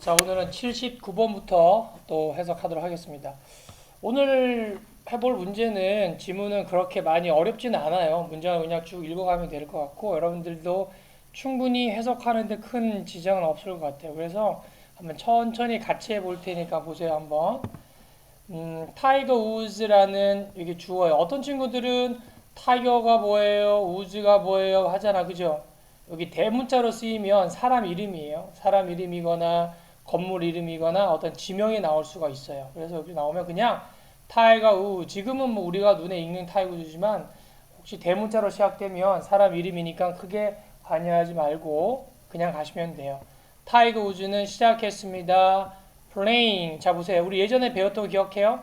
자, 오늘은 79번부터 또 해석하도록 하겠습니다. 오늘 해볼 문제는 지문은 그렇게 많이 어렵지는 않아요. 문장을 그냥 쭉 읽어가면 될 것 같고 여러분들도 충분히 해석하는데 큰 지장은 없을 것 같아요. 그래서 한번 천천히 같이 해볼 테니까 보세요 한번. 타이거 우즈라는 이게 주어예요. 어떤 친구들은 타이거가 뭐예요? 우즈가 뭐예요? 하잖아. 그죠? 여기 대문자로 쓰이면 사람 이름이에요. 사람 이름이거나 건물 이름이거나 어떤 지명이 나올 수가 있어요. 그래서 여기 나오면 그냥 타이거 우 지금은 뭐 우리가 눈에 익는 타이거 우즈지만 혹시 대문자로 시작되면 사람 이름이니까 크게 관여하지 말고 그냥 가시면 돼요. 타이거 우즈는 시작했습니다. playing. 자 보세요. 우리 예전에 배웠던 거 기억해요?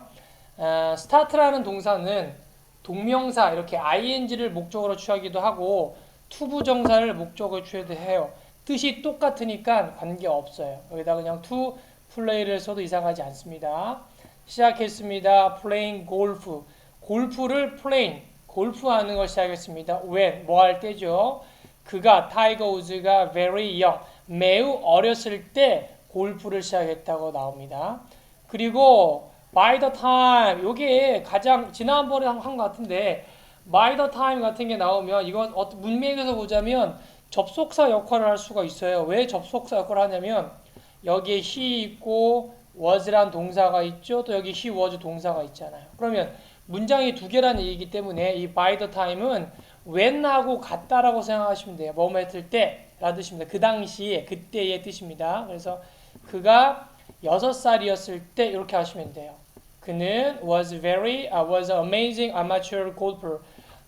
start라는 동사는 동명사 이렇게 ing를 목적으로 취하기도 하고 투부정사를 목적으로 취해도 해요. 뜻이 똑같으니까 관계없어요. 여기다 그냥 to play를 써도 이상하지 않습니다. 시작했습니다. playing golf. 골프를 playing. 골프하는 걸 시작했습니다. when 뭐 할 때죠? 그가 타이거 우즈가 very young 매우 어렸을 때 골프를 시작했다고 나옵니다. 그리고 by the time 요게 가장 지난번에 한 것 같은데 by the time 같은 게 나오면 이건 문맥에서 보자면 접속사 역할을 할 수가 있어요. 왜 접속사 역할을 하냐면 여기에 he 있고 was란 동사가 있죠. 또 여기 he was 동사가 있잖아요. 그러면 문장이 두 개라는 얘기이기 때문에 이 by the time은 when하고 같다라고 생각하시면 돼요. 뭐뭐 했을 때 라는 뜻입니다. 그 당시에 그때의 뜻입니다. 그래서 그가 6살이었을 때 이렇게 하시면 돼요. 그는 was an amazing amateur golfer.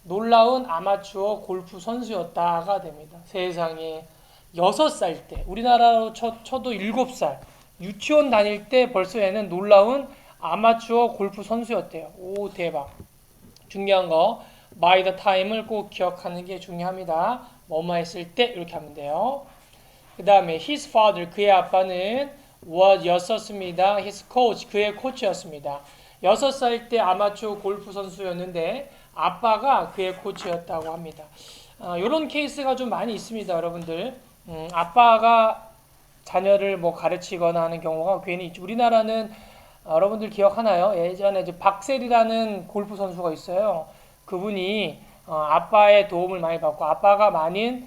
놀라운 아마추어 골프 선수였다가 됩니다. 세상에 6살 때 우리나라로 쳐도 7살 유치원 다닐 때 벌써 얘는 놀라운 아마추어 골프 선수였대요. 오 대박. 중요한 거 by the time을 꼭 기억하는 게 중요합니다. 뭐뭐 했을 때 이렇게 하면 돼요. 그 다음에 his father 그의 아빠는 was였습니다. his coach 그의 코치였습니다. 6살 때 아마추어 골프 선수였는데 아빠가 그의 코치였다고 합니다. 이런 케이스가 좀 많이 있습니다, 여러분들. 아빠가 자녀를 뭐 가르치거나 하는 경우가 괜히 있죠. 우리나라는 여러분들 기억하나요? 예전에 이제 박셀이라는 골프 선수가 있어요. 그분이 아빠의 도움을 많이 받고 아빠가 많은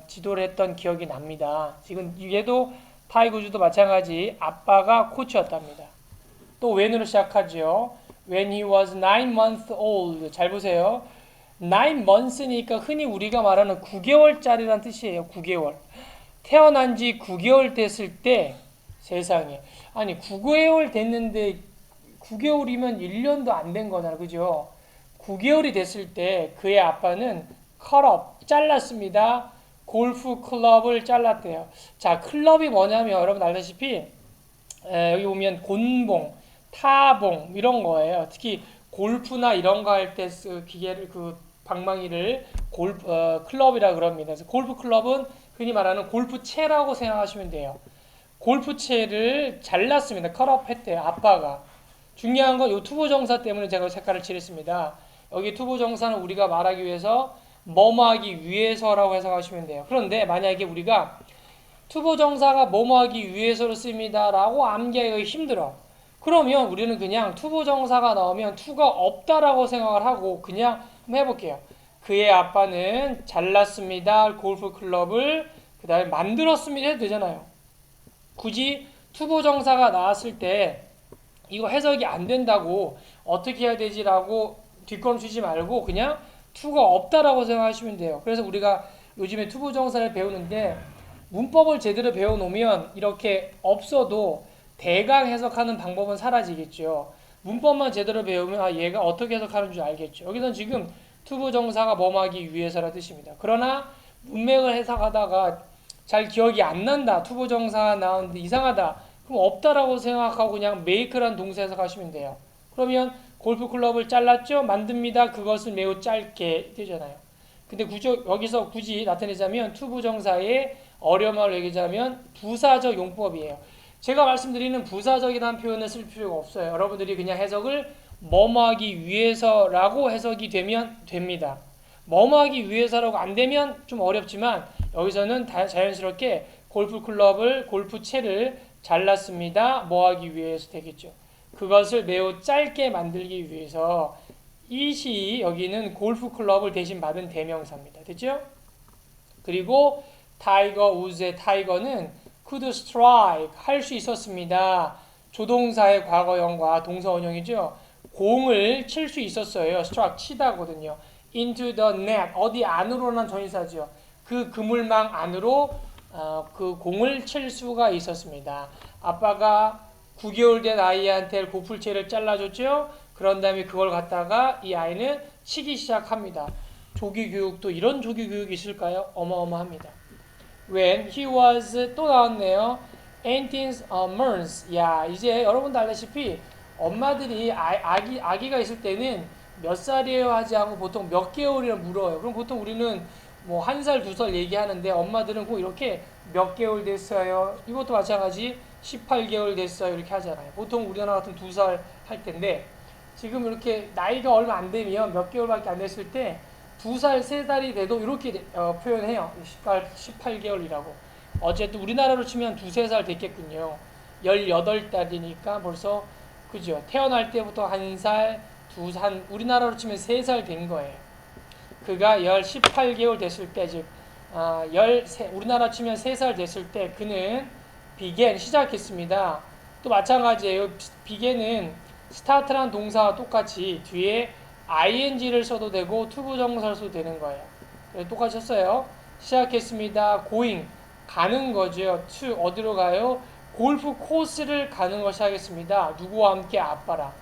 지도를 했던 기억이 납니다. 지금 얘도 타이거 우즈도 마찬가지 아빠가 코치였답니다. 또 when으로 시작하죠. When he was 9 months old. 잘 보세요. 9 months니까 흔히 우리가 말하는 9개월짜리란 뜻이에요. 9개월. 태어난 지 9개월 됐을 때 세상에. 아니 9개월 됐는데 9개월이면 1년도 안 된 거잖아. 그죠? 9개월이 됐을 때 그의 아빠는 cut off, 잘랐습니다. 골프 클럽을 잘랐대요. 자, 클럽이 뭐냐면 여러분 알다시피 여기 보면 곤봉, 타봉 이런 거예요. 특히 골프나 이런 거 할 때 기계를 그 방망이를 클럽이라 그럽니다. 그래서 골프 클럽은 흔히 말하는 골프채라고 생각하시면 돼요. 골프채를 잘랐습니다. 컷업 했대요. 아빠가. 중요한 건 이 투부정사 때문에 제가 색깔을 칠했습니다. 여기 투부정사는 우리가 말하기 위해서 뭐뭐 하기 위해서라고 해석하시면 돼요. 그런데 만약에 우리가 투부정사가 뭐뭐 하기 위해서로 씁니다 라고 암기하기가 힘들어. 그러면 우리는 그냥 투부정사가 나오면 투가 없다라고 생각을 하고 그냥 한번 해볼게요. 그의 아빠는 잘랐습니다. 골프 클럽을 그 다음에 만들었습니다 해도 되잖아요. 굳이 투부정사가 나왔을 때 이거 해석이 안 된다고 어떻게 해야 되지라고 뒷걸음 치지 말고 그냥 투가 없다라고 생각하시면 돼요. 그래서 우리가 요즘에 투부정사를 배우는데 문법을 제대로 배워놓으면 이렇게 없어도 대강 해석하는 방법은 사라지겠죠. 문법만 제대로 배우면 얘가 어떻게 해석하는 줄 알겠죠. 여기서는 지금 투부정사가 뭐하기 위해서라 뜻입니다. 그러나 문맥을 해석하다가 잘 기억이 안 난다. 투부정사가 나오는데 이상하다. 그럼 없다라고 생각하고 그냥 make란 동사 해석하시면 돼요. 그러면 골프클럽을 잘랐죠? 만듭니다. 그것은 매우 짧게 되잖아요. 근데 여기서 굳이 나타내자면 투부정사의 어려움을 얘기하자면 부사적 용법이에요. 제가 말씀드리는 부사적이라는 표현을 쓸 필요가 없어요. 여러분들이 그냥 해석을 뭐뭐 하기 위해서라고 해석이 되면 됩니다. 뭐뭐 하기 위해서라고 안 되면 좀 어렵지만 여기서는 자연스럽게 골프클럽을 골프채를 잘랐습니다. 뭐 하기 위해서 되겠죠. 그것을 매우 짧게 만들기 위해서 it이 여기는 골프 클럽을 대신 받은 대명사입니다. 됐죠? 그리고 타이거 우즈의 타이거는 could strike 할 수 있었습니다. 조동사의 과거형과 동사 원형이죠. 공을 칠 수 있었어요. strike 치다거든요. into the net 어디 안으로란 전치사죠. 그 그물망 안으로 그 공을 칠 수가 있었습니다. 아빠가 9개월 된 아이한테 고풀채를 잘라줬죠. 그런 다음에 그걸 갖다가 이 아이는 치기 시작합니다. 조기 교육도 이런 조기 교육이 있을까요? 어마어마합니다. When he was 또 나왔네요. 18 months. 야, 이제 여러분도 알다시피 엄마들이 아기가 있을 때는 몇 살이에요 하지 않고 보통 몇 개월이라 물어요. 그럼 보통 우리는 뭐 1살, 2살 얘기하는데 엄마들은 꼭 이렇게 몇 개월 됐어요. 이것도 마찬가지 18개월 됐어요. 이렇게 하잖아요. 보통 우리나라 같은 2살 할 텐데 지금 이렇게 나이가 얼마 안 되면 몇 개월밖에 안 됐을 때 2살, 3살이 돼도 이렇게 표현해요. 18개월이라고. 어쨌든 우리나라로 치면 2, 3살 됐겠군요. 18달이니까 벌써 그죠. 태어날 때부터 1살, 2살, 우리나라로 치면 3살 된 거예요. 그가 18개월 됐을 때, 즉 우리나라 치면 3살 됐을 때 그는 began 시작했습니다. 또 마찬가지예요. begin은 start란 동사와 똑같이 뒤에 ing를 써도 되고 투부정사를 써도 되는 거예요. 똑같이 썼어요. 시작했습니다. going 가는 거죠. to 어디로 가요? 골프 코스를 가는 걸 시작했습니다. 누구와 함께? 아빠랑.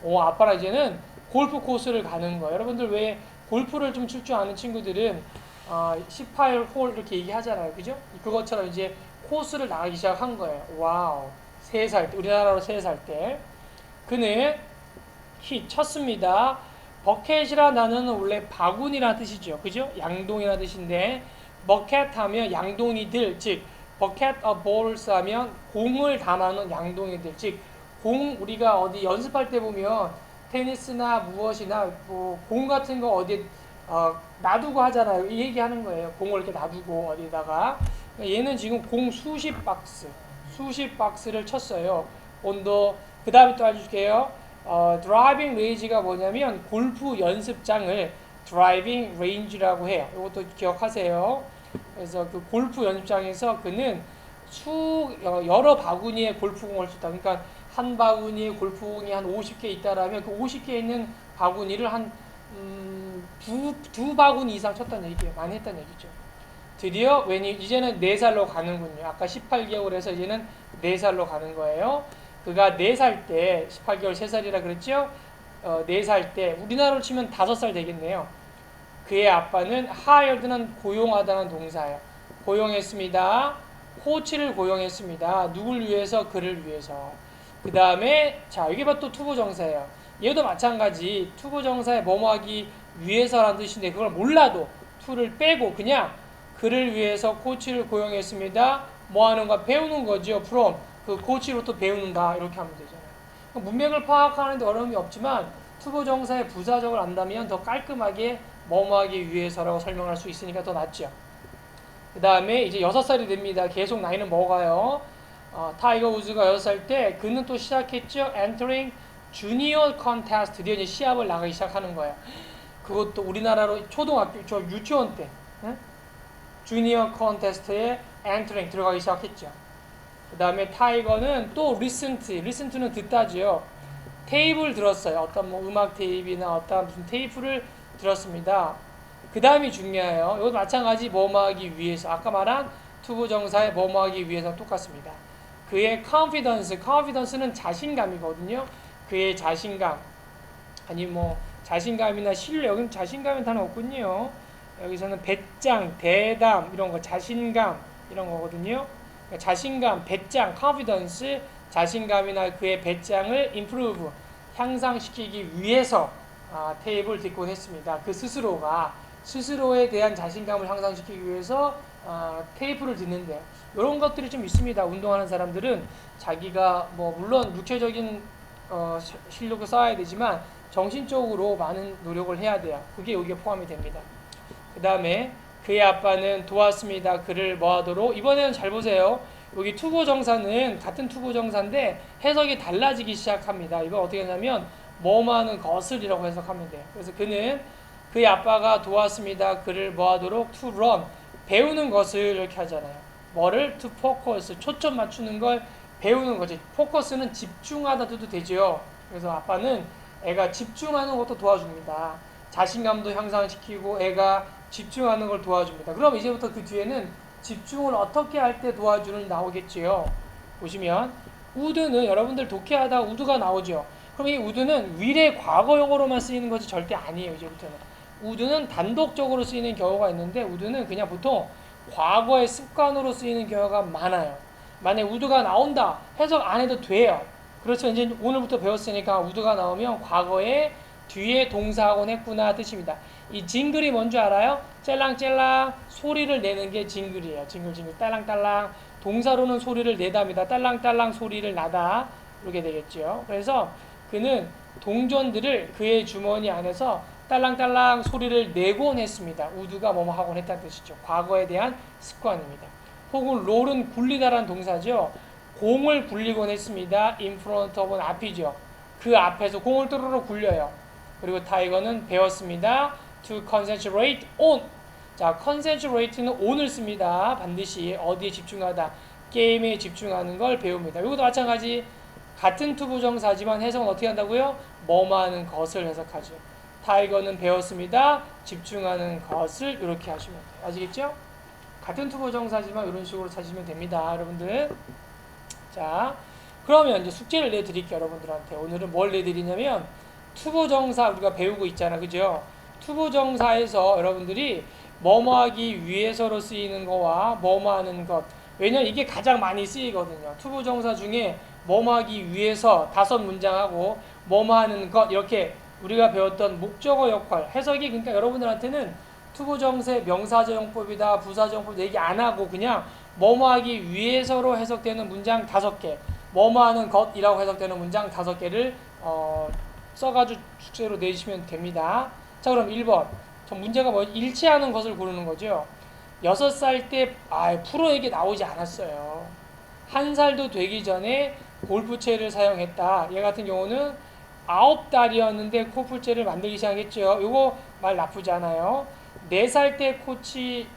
아빠랑 이제는 골프 코스를 가는 거예요. 여러분들 왜 골프를 좀 칠 줄 아는 친구들은 18홀 이렇게 얘기하잖아요. 그죠? 그것처럼 이제 코스를 나가기 시작한 거예요. 와우. 3살 때, 우리나라로 3살 때. 그는 쳤습니다. 버켓이라 단어는 원래 바구니라는 뜻이죠. 그죠? 양동이라는 뜻인데 버켓 하면 양동이들, 즉 버켓 of balls 하면 공을 담아놓은 양동이들, 즉 공 우리가 어디 연습할 때 보면 테니스나 무엇이나 뭐 공 같은 거 어디 놔두고 하잖아요. 이 얘기하는 거예요. 공을 이렇게 놔두고 어디다가. 얘는 지금 공 수십 박스를 쳤어요. 온도 그 다음에 또 알려줄게요. 드라이빙 레인지가 뭐냐면 골프 연습장을 드라이빙 레인지라고 해요. 이것도 기억하세요. 그래서 그 골프 연습장에서 그는 여러 바구니의 골프공을 쳤다. 그러니까 한 바구니에 골프공이 한 50개 있다라면 그 50개 있는 바구니를 한 두 바구니 이상 쳤다는 얘기예요. 많이 했다는 얘기죠. 드디어 이제는 4살로 가는군요. 아까 18개월에서 이제는 4살로 가는 거예요. 그가 4살 때 18개월 3살이라 그랬죠. 4살 때 우리나라로 치면 5살 되겠네요. 그의 아빠는 hired는 고용하다는 동사예요. 고용했습니다. 코치를 고용했습니다. 누굴 위해서? 그를 위해서. 그 다음에 자 여기 봐 또 투부정사예요. 얘도 마찬가지 투부정사에 뭐뭐하기 위해서라는 뜻인데 그걸 몰라도 to를 빼고 그냥 그를 위해서 코치를 고용했습니다. 뭐 하는가? 배우는 거죠. from 그 코치로 또 배우는다 이렇게 하면 되잖아요. 문맥을 파악하는데 어려움이 없지만 투부정사의 부사적을 안다면 더 깔끔하게 뭐뭐하기 위해서라고 설명할 수 있으니까 더 낫죠. 그 다음에 이제 6살이 됩니다. 계속 나이는 먹어가요. 타이거 우즈가 6살 때 그는 또 시작했죠. entering junior contest 드디어 이제 시합을 나가기 시작하는 거예요. 그것도 우리나라로 초등학교 유치원 때 주니어 컨테스트에 entering 들어가기 시작했죠. 그 다음에 타이거는 또 listen to는 듣다지요. 테이프를 들었어요. 어떤 뭐 음악 테이프나 어떤 무슨 테이프를 들었습니다. 그 다음이 중요해요. 이것도 마찬가지 뭐뭐하기 위해서 아까 말한 투부정사의 뭐뭐하기 위해서 똑같습니다. 그의 confidence는 자신감이거든요. 그의 자신감 아니 뭐 자신감이나 신뢰 여기는 자신감이 단어 없군요. 여기서는 배짱, 대담 이런 거 자신감 이런 거거든요. 그러니까 자신감, 배짱, confidence 자신감이나 그의 배짱을 improve 향상시키기 위해서 테이프를 듣곤 했습니다. 그 스스로에 대한 자신감을 향상시키기 위해서 테이프를 듣는데요. 이런 것들이 좀 있습니다. 운동하는 사람들은 자기가 뭐 물론 육체적인 실력을 쌓아야 되지만 정신적으로 많은 노력을 해야 돼요. 그게 여기에 포함이 됩니다. 그 다음에 그의 아빠는 도왔습니다. 그를 뭐하도록 이번에는 잘 보세요. 여기 투부정사는 같은 투부정사인데 해석이 달라지기 시작합니다. 이거 어떻게 하냐면 뭐뭐하는 것을이라고 해석하면 돼요. 그래서 그는 그의 아빠가 도왔습니다. 그를 뭐하도록 to run 배우는 것을 이렇게 하잖아요. 뭐를 to focus 초점 맞추는 걸 배우는 거지. 포커스는 집중하다도 되죠. 그래서 아빠는 애가 집중하는 것도 도와줍니다. 자신감도 향상시키고 애가 집중하는 걸 도와줍니다. 그럼 이제부터 그 뒤에는 집중을 어떻게 할 때 도와주는 나오겠지요. 보시면 would는 여러분들 독해하다 would가 나오죠. 그럼 이 would는 미래 과거형으로만 쓰이는 것이 절대 아니에요. 이제부터는 would는 단독적으로 쓰이는 경우가 있는데 would는 그냥 보통 과거의 습관으로 쓰이는 경우가 많아요. 만약에 would가 나온다 해석 안 해도 돼요. 그렇죠. 이제 오늘부터 배웠으니까 would가 나오면 과거에 뒤에 동사하고는 했구나 뜻입니다. 이 징글이 뭔지 알아요? 짤랑짤랑 소리를 내는 게 징글이에요. 징글징글 딸랑딸랑 동사로는 소리를 내답니다. 딸랑딸랑 소리를 나다 이렇게 되겠죠. 그래서 그는 동전들을 그의 주머니 안에서 딸랑딸랑 소리를 내곤 했습니다. would가 뭐뭐 하곤 했다는 뜻이죠. 과거에 대한 습관입니다. 혹은 롤은 굴리다라는 동사죠. 공을 굴리곤 했습니다. in front of는 앞이죠. 그 앞에서 공을 또르르 굴려요. 그리고 타이거는 배웠습니다. to concentrate on. 자, concentrate는 on을 씁니다. 반드시 어디에 집중하다, 게임에 집중하는 걸 배웁니다. 이것도 마찬가지 같은 투부정사지만 해석은 어떻게 한다고요? 뭐뭐하는 것을 해석하죠. 타이거는 배웠습니다. 집중하는 것을 이렇게 하시면 돼요. 아시겠죠? 같은 투부정사지만 이런 식으로 찾으시면 됩니다. 여러분들. 자, 그러면 이제 숙제를 내드릴게요. 여러분들한테. 오늘은 뭘 내드리냐면 투부정사 우리가 배우고 있잖아. 그죠? 투부정사에서 여러분들이 뭐뭐하기 위해서로 쓰이는 거와 뭐뭐하는 것. 왜냐면 이게 가장 많이 쓰이거든요. 투부정사 중에 뭐뭐하기 위해서 5문장하고 뭐뭐하는 것 이렇게 우리가 배웠던 목적어 역할 해석이 그러니까 여러분들한테는 투부정사의 명사적용법이다 부사적용법 얘기 안 하고 그냥 뭐뭐하기 위해서로 해석되는 문장 5개 뭐뭐하는 것이라고 해석되는 문장 5개를 써가지고 숙제로 내주시면 됩니다. 자, 그럼 1번. 전 문제가 뭐 일치하는 것을 고르는 거죠. 6살 때 프로에게 나오지 않았어요. 1살도 되기 전에 골프채를 사용했다. 얘 같은 경우는 9달이었는데 골프채를 만들기 시작했죠. 이거 말 나쁘지 않아요. 4살 때 코치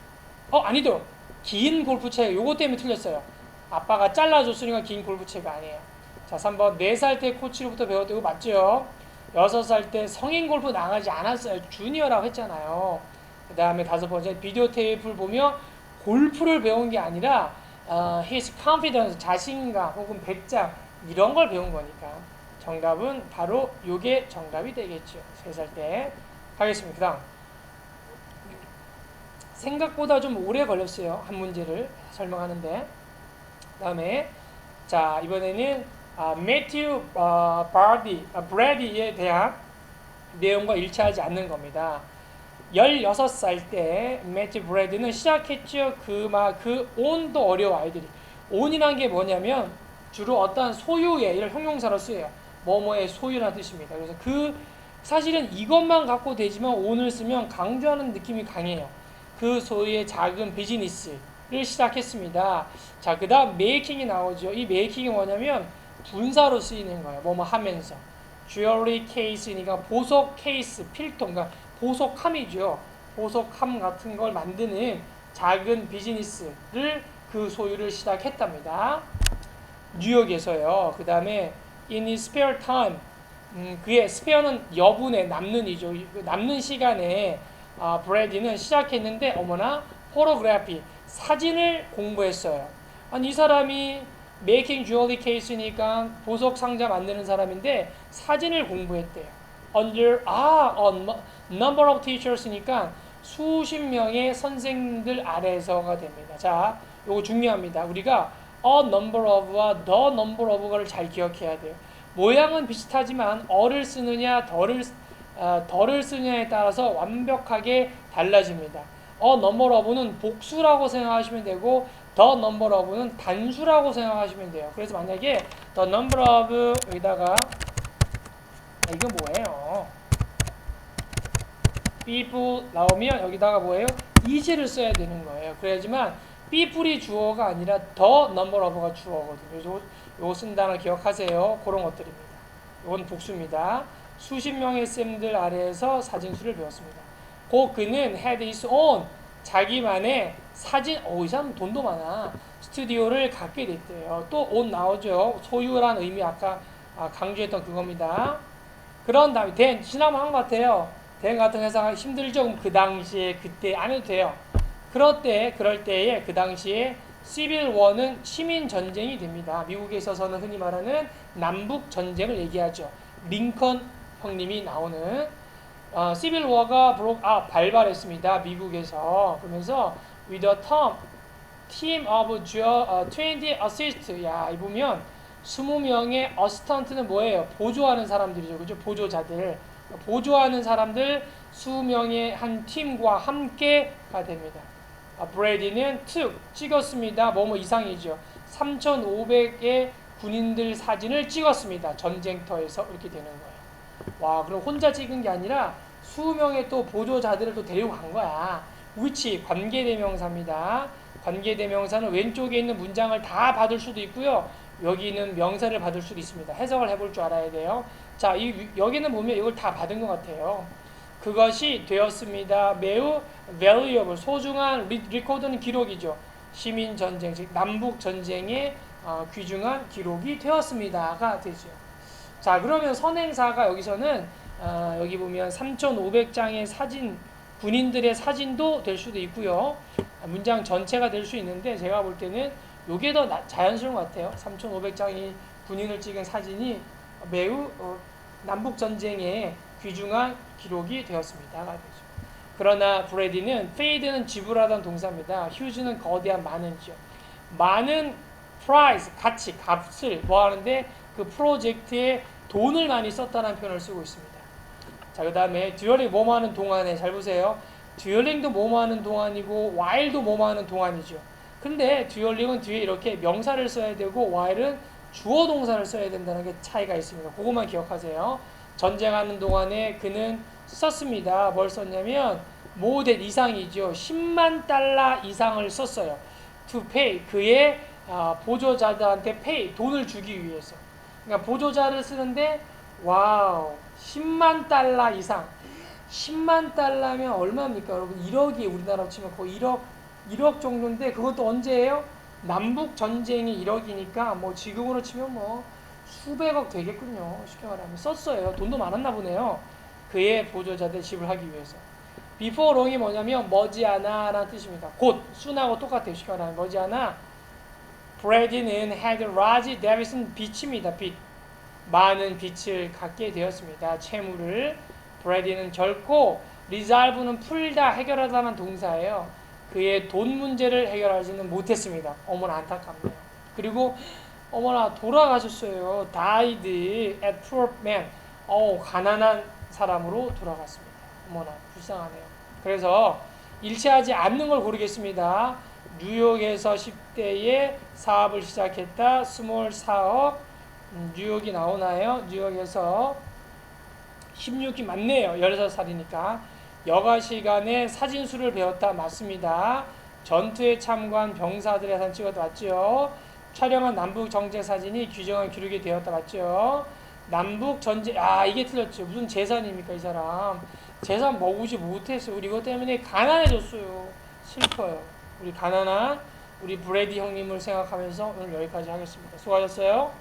아니죠. 긴 골프채 요거 때문에 틀렸어요. 아빠가 잘라줬으니까 긴 골프채가 아니에요. 자, 3번 4살 때 코치로부터 배웠다. 이거 맞죠? 6살 때 성인 골프 나가지 않았어요. 주니어라고 했잖아요. 그 다음에 5번째 비디오 테이프를 보며 골프를 배운 게 아니라 his confidence, 자신감 혹은 배짱 이런 걸 배운 거니까 정답은 바로 요게 정답이 되겠죠. 3살 때. 가겠습니다. 그 다음 생각보다 좀 오래 걸렸어요. 한 문제를 설명하는데. 그 다음에 자, 이번에는 매튜 브래디에 대한 내용과 일치하지 않는 겁니다. 16살 때 매튜 브래디는 시작했죠. 그 on도 어려워 아이들이. on이란 게 뭐냐면 주로 어떤 소유의 이런 형용사로 쓰여요. 뭐뭐의 소유라는 뜻입니다. 그래서 사실은 이것만 갖고 되지만 on을 쓰면 강조하는 느낌이 강해요. 그 소유의 작은 비즈니스를 시작했습니다. 자, 그 다음 메이킹이 나오죠. 이 메이킹이 뭐냐면 분사로 쓰이는 거예요. 뭐뭐 하면서. 주얼리 케이스니까 보석 케이스, 필통, 그러니까 보석함이죠. 보석함 같은 걸 만드는 작은 비즈니스를 그 소유를 시작했답니다. 뉴욕에서요. 그 다음에 in his spare time, 그의 스페어는 여분의 남는이죠. 남는 시간에 브래디는 시작했는데 어머나 포토그래피, 사진을 공부했어요. 아니 이 사람이 메이킹 주얼리 케이스니까 보석 상자 만드는 사람인데 사진을 공부했대요. Under a number of teachers니까 수십 명의 선생님들 아래에서가 됩니다. 자, 요거 중요합니다. 우리가 a number of와 the number of를 잘 기억해야 돼요. 모양은 비슷하지만 어를 쓰느냐 덜을 쓰느냐에 따라서 완벽하게 달라집니다. a number of는 복수라고 생각하시면 되고 the number of는 단수라고 생각하시면 돼요. 그래서 만약에 the number of 여기다가 이거 뭐예요? people 나오면 여기다가 뭐예요? is를 써야 되는 거예요. 그래야지만 be 풀이 주어가 아니라 the number of가 주어거든요. 그래서 요거 쓴다는 거 기억하세요. 그런 것들입니다. 이건 복수입니다. 수십 명의 쌤들 아래에서 사진수를 배웠습니다. 그는 had his own 자기만의 사진, 이 사람 돈도 많아. 스튜디오를 갖게 됐대요. 또 own 나오죠. 소유란 의미 아까 강조했던 그겁니다. 그런 다음에 then 지나면 한 것 같아요. then 같은 회사가 힘들죠. 그럼 그 당시에 그때 안 해도 돼요. 그럴 때에 그 당시에 시빌 워는 시민 전쟁이 됩니다. 미국에 있어서는 흔히 말하는 남북 전쟁을 얘기하죠. 링컨 형님이 나오는 시빌 워가 발발했습니다. 미국에서. 그러면서 with a team of 20 assist. 야, 이 보면 20명의 어시스턴트는 뭐예요? 보조하는 사람들이죠. 그죠? 보조자들. 보조하는 사람들 20명의 한 팀과 함께가 됩니다. 브래디는 찍었습니다. 뭐뭐 이상이죠. 3,500의 군인들 사진을 찍었습니다. 전쟁터에서 이렇게 되는 거예요. 와, 그럼 혼자 찍은 게 아니라 20명의 또 보조자들을 또 데리고 간 거야. which 관계대명사입니다. 관계대명사는 왼쪽에 있는 문장을 다 받을 수도 있고요. 여기 있는 명사를 받을 수도 있습니다. 해석을 해볼 줄 알아야 돼요. 자, 여기는 보면 이걸 다 받은 것 같아요. 그것이 되었습니다. 매우 valuable, 소중한 리코드는 기록이죠. 시민전쟁, 즉 남북전쟁의 귀중한 기록이 되었습니다가 되죠. 자, 그러면 선행사가 여기서는 여기 보면 3,500장의 사진, 군인들의 사진도 될 수도 있고요. 문장 전체가 될 수 있는데 제가 볼 때는 이게 더 자연스러운 것 같아요. 3,500장의 군인을 찍은 사진이 매우 남북전쟁의 귀중한 기록이 되었습니다가 되죠. 그러나 브래디는 fade는 지불하던 동사입니다. huge는 거대한 많은죠. 많은 price, 가치, 값을 뭐 하는데 그 프로젝트에 돈을 많이 썼다는 표현을 쓰고 있습니다. 자, 그 다음에 듀얼링 뭐뭐 하는 동안에 잘 보세요. 듀얼링도 뭐뭐 하는 동안이고 while도 뭐뭐 하는 동안이죠. 근데 듀얼링은 뒤에 이렇게 명사를 써야 되고 while은 주어 동사를 써야 된다는 게 차이가 있습니다. 그것만 기억하세요. 전쟁하는 동안에 그는 썼습니다. 뭘 썼냐면 more than 이상이죠. 10만 달러 이상을 썼어요. to pay 그의 보조자들한테 pay 돈을 주기 위해서. 그러니까 보조자를 쓰는데 와우 10만 달러 이상. 10만 달러면 얼마입니까? 여러분 1억이 우리나라로 치면 거의 1억 정도인데 그것도 언제예요? 남북 전쟁이 1억이니까 뭐 지금으로 치면 뭐 수백억 되겠군요. 쉽게 말하면 썼어요. 돈도 많았나 보네요. 그의 보조자들 지불하기 위해서. before long이 뭐냐면 머지않아라는 뜻입니다. 곧 soon하고 똑같아요. 쉽게 말하면 머지않아. 브래디는 had large debts 빚입니다. 빚. 많은 빚을 갖게 되었습니다. 채무를. 브래디는 결코 resolve는 풀다 해결하다는 동사예요. 그의 돈 문제를 해결하지는 못했습니다. 어머나 안타깝네요. 그리고 어머나 돌아가셨어요. died at poor man. 가난한 사람으로 돌아갔습니다. 어머나 불쌍하네요. 그래서 일치하지 않는 걸 고르겠습니다. 뉴욕에서 10대에 사업을 시작했다. 스몰 사업. 뉴욕이 나오나요? 뉴욕에서 16기 맞네요. 16살이니까. 여가 시간에 사진수를 배웠다. 맞습니다. 전투에 참가한 병사들의 사진 찍어도 맞죠? 촬영한 남북 정제 사진이 규정한 기록이 되었다. 맞죠? 남북 전쟁, 이게 틀렸죠. 무슨 재산입니까, 이 사람? 재산 먹으지 못했어요. 우리 이것 때문에 가난해졌어요. 슬퍼요. 우리 가난한 우리 브래디 형님을 생각하면서 오늘 여기까지 하겠습니다. 수고하셨어요.